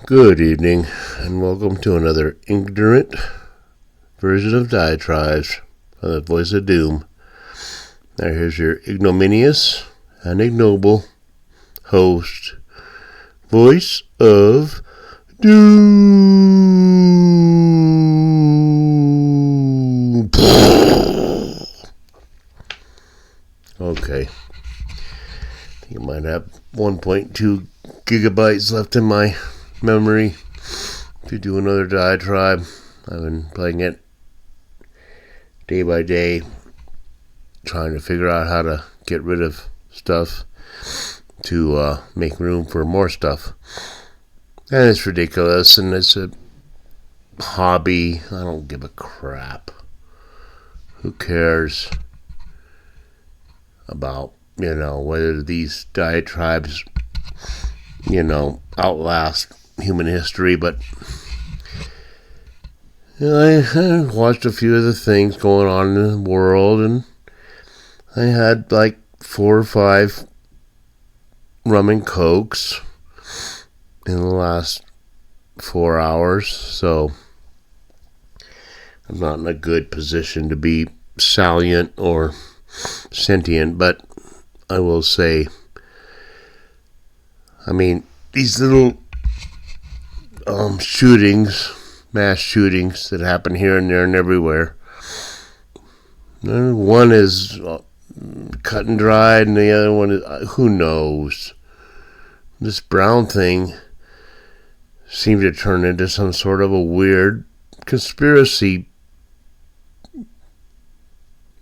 Good evening, and welcome to another ignorant version of Diatribes on the Voice of Doom. Now here's your ignominious and ignoble host, Voice of Doom. Okay. I think I might have 1.2 gigabytes left in my memory to do another diatribe. I've been playing it day by day, trying to figure out how to get rid of stuff to make room for more stuff. And it's ridiculous, and it's a hobby. I don't give a crap. Who cares about, whether these diatribes, outlast human history, but I watched a few of the things going on in the world, and I had like 4 or 5 rum and cokes in the last 4 hours, so I'm not in a good position to be salient or sentient, but I will say, these little mass shootings that happen here and there and everywhere. One is cut and dried, and the other one is, who knows? This Brown thing seemed to turn into some sort of a weird conspiracy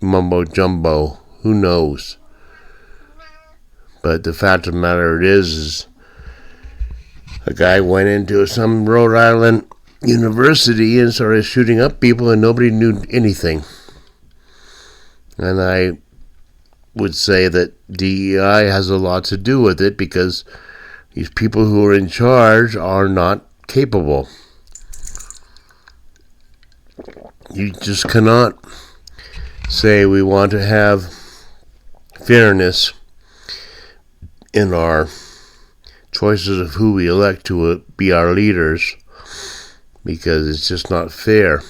mumbo jumbo. Who knows? But the fact of the matter is a guy went into some Rhode Island university and started shooting up people, and nobody knew anything. And I would say that DEI has a lot to do with it, because these people who are in charge are not capable. You just cannot say we want to have fairness in our choices of who we elect to be our leaders, because it's just not fair.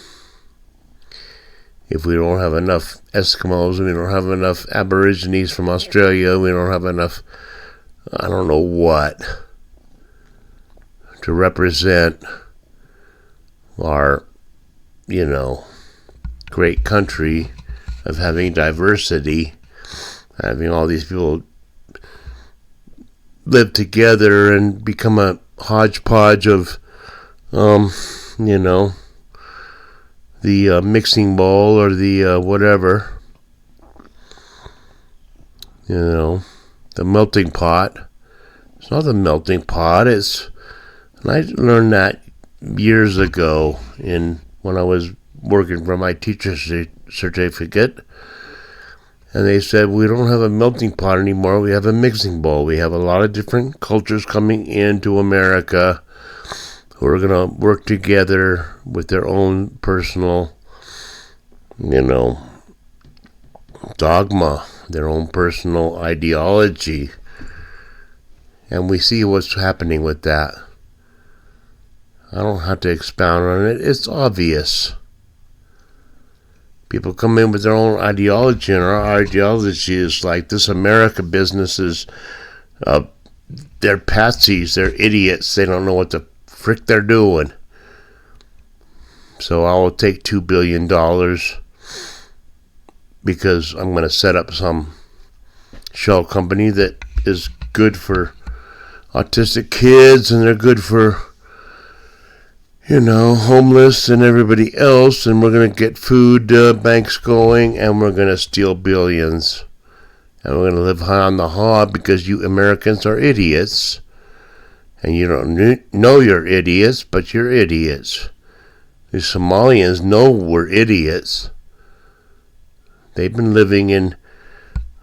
If we don't have enough Eskimos, we don't have enough Aborigines from Australia, we don't have enough, I don't know what, to represent our, great country of having diversity, having all these people live together and become a hodgepodge of, the mixing bowl or the whatever, the melting pot. It's not the melting pot. And I learned that years ago when I was working for my teacher's certificate. And they said, we don't have a melting pot anymore, we have a mixing bowl. We have a lot of different cultures coming into America who are going to work together with their own personal, dogma, their own personal ideology. And we see what's happening with that. I don't have to expound on it. It's obvious. People come in with their own ideology, and our ideology is like, this America business is, they're patsies, they're idiots, they don't know what the frick they're doing. So I will take $2 billion because I'm going to set up some shell company that is good for autistic kids, and they're good for homeless and everybody else, and we're going to get food banks going, and we're going to steal billions, and we're going to live high on the hog because you Americans are idiots, and you don't know you're idiots, but you're idiots. The Somalians know we're idiots. They've been living in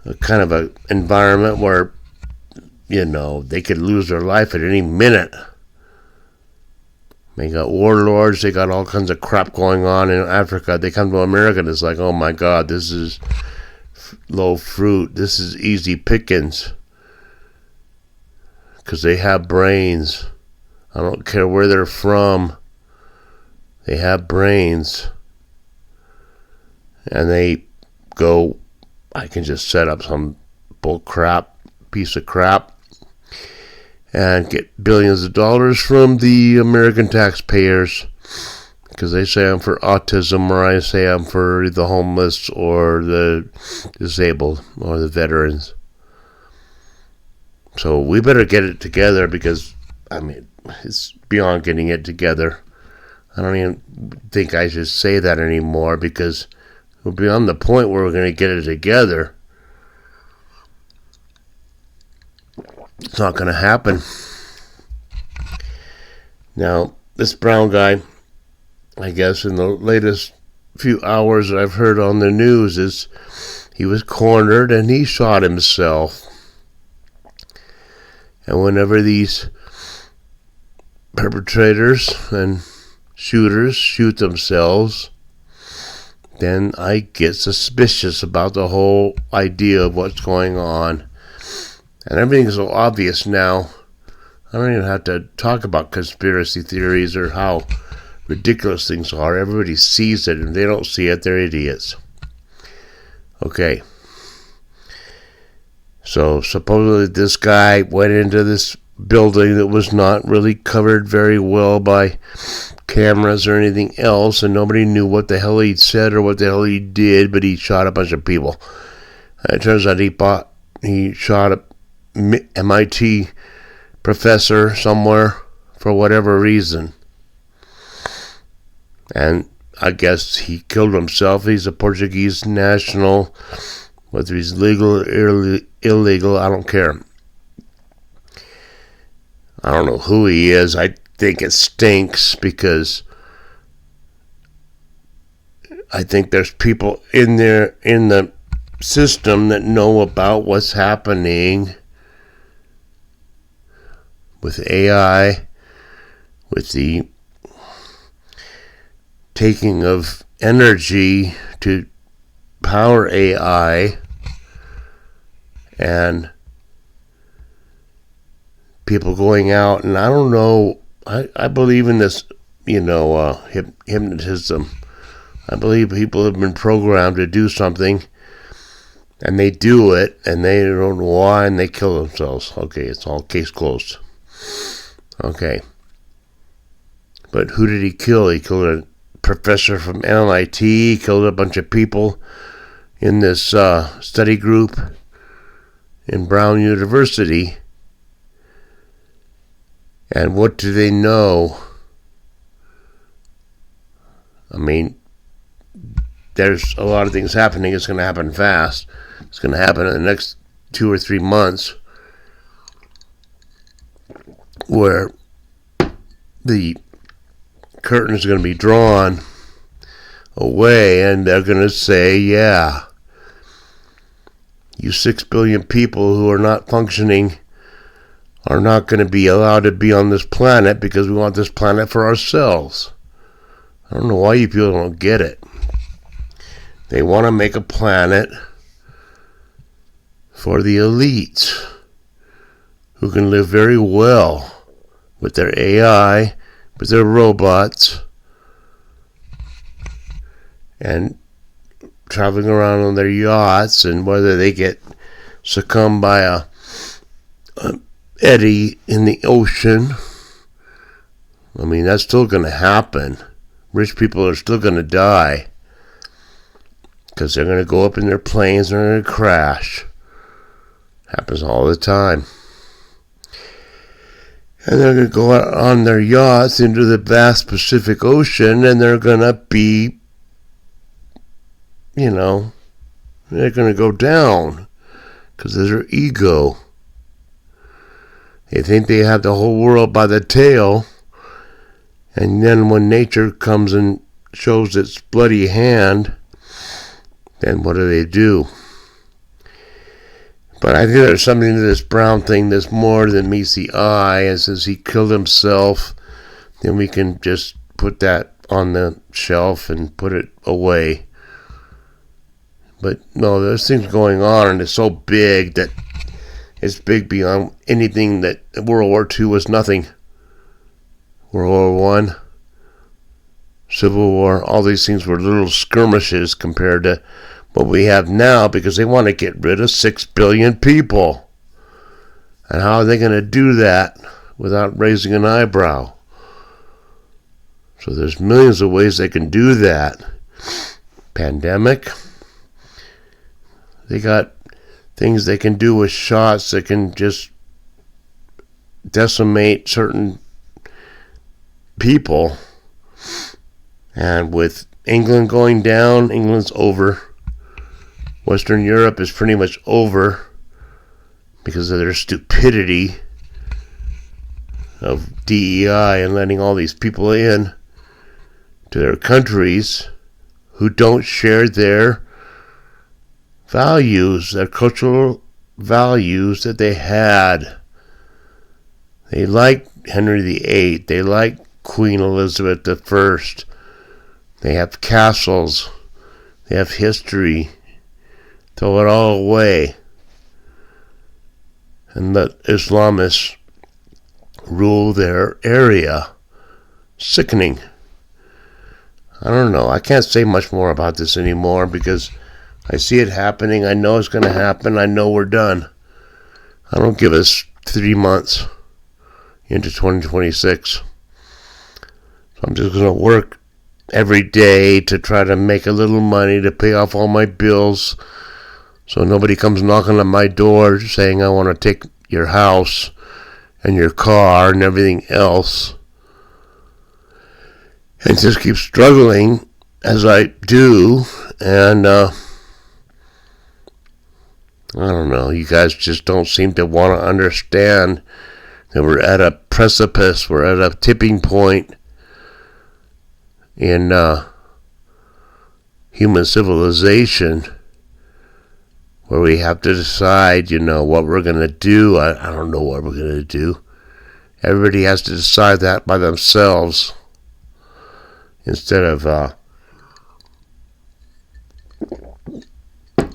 a kind of an environment where, they could lose their life at any minute. They got warlords, they got all kinds of crap going on in Africa. They come to America and it's like, oh my God, this is low fruit. This is easy pickings. Because they have brains. I don't care where they're from. They have brains. And they go, I can just set up some piece of crap, and get billions of dollars from the American taxpayers, because they say I'm for autism, or I say I'm for the homeless or the disabled or the veterans. So we better get it together, because, I mean, it's beyond getting it together. I don't even think I should say that anymore, because we're beyond the point where we're going to get it together. It's not going to happen. Now, this Brown guy, I guess in the latest few hours that I've heard on the news, is he was cornered and he shot himself. And whenever these perpetrators and shooters shoot themselves, then I get suspicious about the whole idea of what's going on. And everything's so obvious now. I don't even have to talk about conspiracy theories or how ridiculous things are. Everybody sees it, and if they don't see it, they're idiots. Okay. So supposedly this guy went into this building that was not really covered very well by cameras or anything else, and nobody knew what the hell he said or what the hell he did, but he shot a bunch of people. It turns out he shot a MIT professor somewhere for whatever reason. And I guess he killed himself. He's a Portuguese national. Whether he's legal or illegal, I don't care. I don't know who he is. I think it stinks, because I think there's people in there in the system that know about what's happening with AI, with the taking of energy to power AI, and people going out, and I don't know, I believe in this, hypnotism. I believe people have been programmed to do something, and they do it, and they don't know why, and they kill themselves. Okay, it's all case closed. Okay. But who did he kill? He killed a professor from MIT. He killed a bunch of people in this study group in Brown University. And what do they know? I mean, there's a lot of things happening. It's going to happen fast. It's going to happen in the next 2 or 3 months, where the curtain is going to be drawn away, and they're going to say, yeah, you 6 billion people who are not functioning are not going to be allowed to be on this planet, because we want this planet for ourselves. I don't know why you people don't get it. They want to make a planet for the elites who can live very well with their AI, with their robots, and traveling around on their yachts, and whether they get succumbed by a eddy in the ocean. I mean, that's still going to happen. Rich people are still going to die, because they're going to go up in their planes and they're going to crash. Happens all the time. And they're going to go out on their yachts into the vast Pacific Ocean, and they're going to be, they're going to go down because of their ego. They think they have the whole world by the tail, and then when nature comes and shows its bloody hand, then what do? But I think there's something to this Brown thing that's more than meets the eye, and since he killed himself, then we can just put that on the shelf and put it away. But no, there's things going on, and it's so big that it's big beyond anything that World War II was nothing. World War One, Civil War, all these things were little skirmishes compared to what we have now, because they want to get rid of 6 billion people. And how are they going to do that without raising an eyebrow? So there's millions of ways they can do that. Pandemic. They got things they can do with shots that can just decimate certain people. And with England going down, England's over. Western Europe is pretty much over because of their stupidity of DEI and letting all these people in to their countries who don't share their values, their cultural values that they had. They like Henry VIII. They like Queen Elizabeth I. They have castles. They have history. Throw it all away and let Islamists rule their area. Sickening. I don't know. I can't say much more about this anymore because I see it happening. I know it's going to happen. I know we're done. I don't give us 3 months into 2026. So I'm just going to work every day to try to make a little money to pay off all my bills, so nobody comes knocking on my door saying I want to take your house and your car and everything else. And just keep struggling as I do. And I don't know. You guys just don't seem to want to understand that we're at a precipice. We're at a tipping point in human civilization, where we have to decide, what we're going to do. I don't know what we're going to do. Everybody has to decide that by themselves instead of,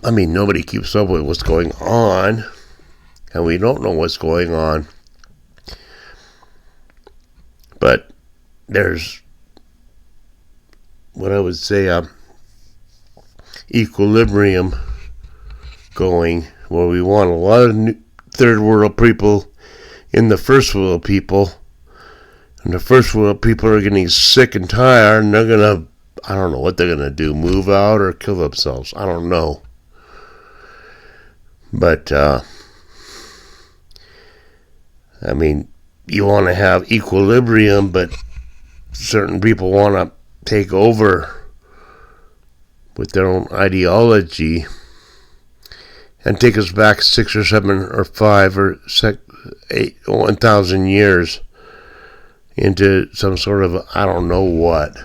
nobody keeps up with what's going on, and we don't know what's going on. But there's, what I would say, equilibrium going, where we want a lot of third world people in the first world people, and the first world people are getting sick and tired, and they're gonna, I don't know what they're gonna do, move out or kill themselves. I don't know. But you want to have equilibrium, but certain people want to take over with their own ideology and take us back 6 or 7 or 5 or 8, 1,000 years into some sort of, I don't know what.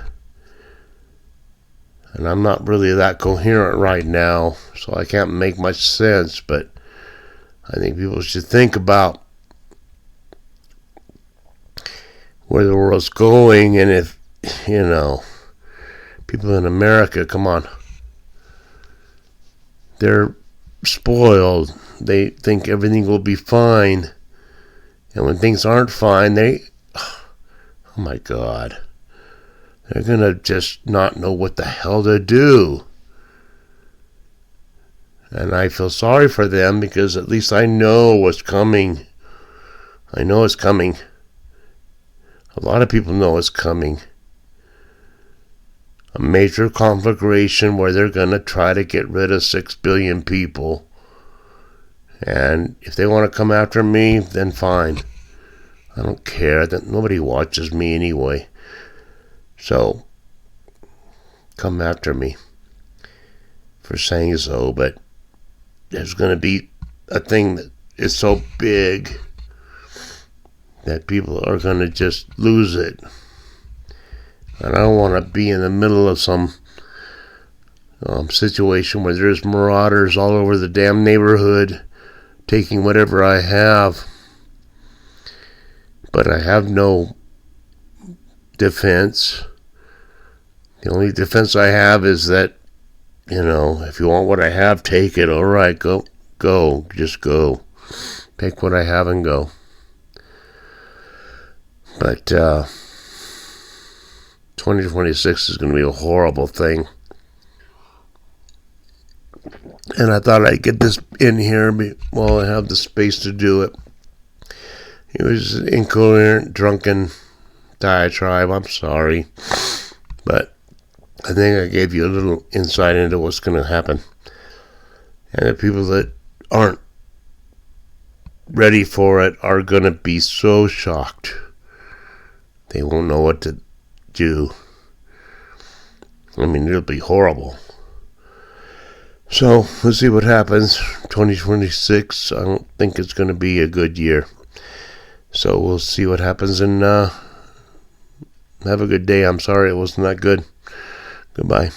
And I'm not really that coherent right now, so I can't make much sense, but I think people should think about where the world's going, and if, people in America, come on, they're spoiled. They think everything will be fine, and when things aren't fine, oh my God, they're gonna just not know what the hell to do. And I feel sorry for them, because at least I know what's coming. I know it's coming. A lot of people know it's coming. A major conflagration where they're going to try to get rid of 6 billion people. And if they want to come after me, then fine. I don't care. That nobody watches me anyway. So, come after me for saying so. But there's going to be a thing that is so big that people are going to just lose it. And I don't want to be in the middle of some situation where there's marauders all over the damn neighborhood taking whatever I have. But I have no defense. The only defense I have is that, if you want what I have, take it. All right, go, just go. Take what I have and go. But 2026 is going to be a horrible thing. And I thought I'd get this in here while I have the space to do it. It was an incoherent, drunken diatribe. I'm sorry. But I think I gave you a little insight into what's going to happen. And the people that aren't ready for it are going to be so shocked. They won't know what to do. I mean, it'll be horrible. So, we'll see what happens. 2026, I don't think it's going to be a good year. So, we'll see what happens, and have a good day. I'm sorry it wasn't that good. Goodbye.